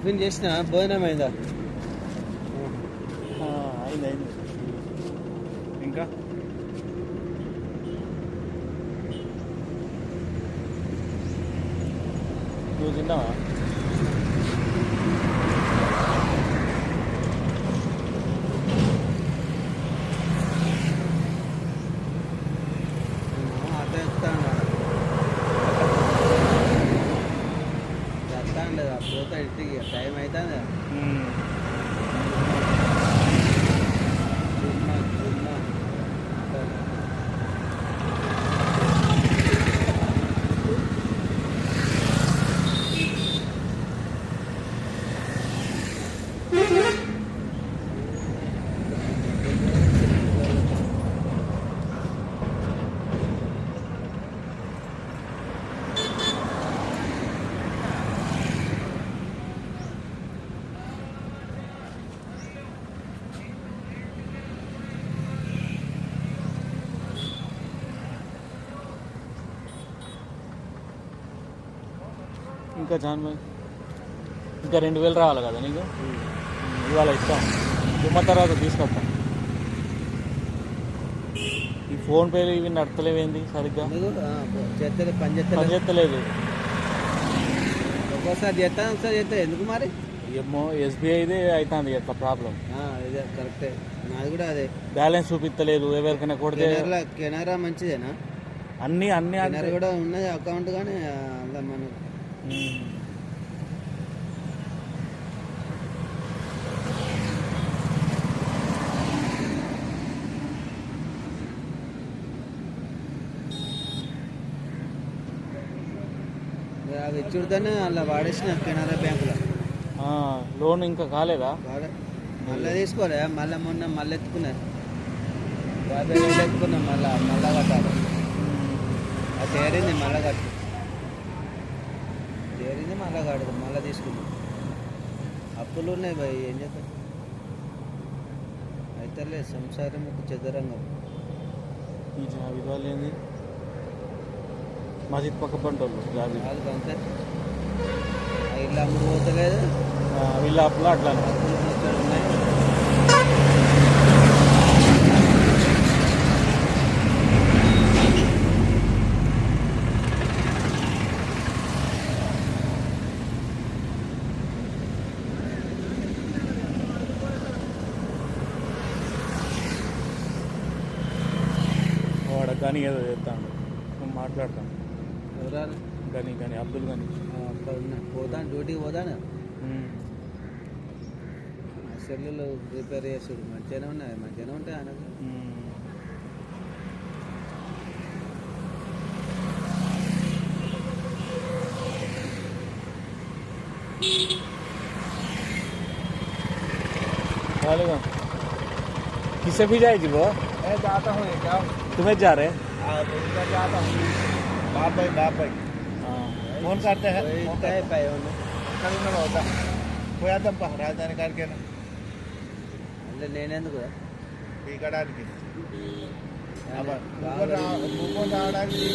Tiffin చేసిన భోజనం అయిందా? అయింది అయింది. ఇంకా నువ్వు తిన్నావా? పోతా ఇంటికి టైం అవుతుంది. ఇంకా జాన్మయ్ ఇంకా 2000 రావాలి కదా నీకు? ఇవాళ ఇస్తాం, దుమ్మ తర్వాత తీసుకొస్తాం. ఈ ఫోన్పేలు ఇవి నడతలేవేంది సరిగ్గా? పని చేస్తలేదు. ఒక్కోసారి చేస్తాను, ఒకసారి చేస్తా. ఎందుకు మరి? ఏమో ఎస్బీఐదే అవుతుంది ఎట్లా ప్రాబ్లం. ఇదే కరెక్టే, నాది కూడా అదే. బ్యాలెన్స్ చూపిస్తలేదు. ఎవరికైనా కొడితే కెనరా మంచిదేనా? అన్నీ అన్నీ కెనరా కూడా ఉన్నది అకౌంట్, కానీ అలా మనం అవి ఇచ్చుడితోనే అలా వాడేసిన కెనరా బ్యాంకులో. లోన్ ఇంకా కాలేదా? మళ్ళీ తీసుకోలే, మళ్ళీ ఎత్తుకున్నారు. 50,000 ఎత్తుకున్నాం, మళ్ళా కట్టాలి. అది తేరింది, మళ్ళీ కట్టు తేరింది, మళ్ళీ కడదు, మళ్ళీ తీసుకున్నాం. అప్పులు ఉన్నాయి భయ్, ఏం చేద్దాం? అయితే లేదు, సంసారం ఒక చదరంగం. ఈ జాబితాలు ఏంది? మసీద్ పక్క పంటోళ్ళు జాబి అంతే. ఇల్లు అమ్ముడు పోతలేదు, వీళ్ళ అప్పులు అట్లానే ఉన్నాయి. వాడ కానీ ఏదో చేస్తాను, మాట్లాడతాను. ఎవరాలు? కానీ అబ్దుల్ కానీ పోతాను, డ్యూటీకి పోతాను. సెల్లులు రిపేర్ చేసుడు మంచిగానే ఉన్నాయి, మంచిగానే ఉంటాయి ఆయనకు. किसे भी जाएगी वो? मैं जाता हूँ, क्या तुम्हें जा रहे? मैं जाता हूँ। बाप भाई फोन करते हैं होता రాజధాని కాడికే అంటే నేనెందుకు పీకడానికి రావడానికి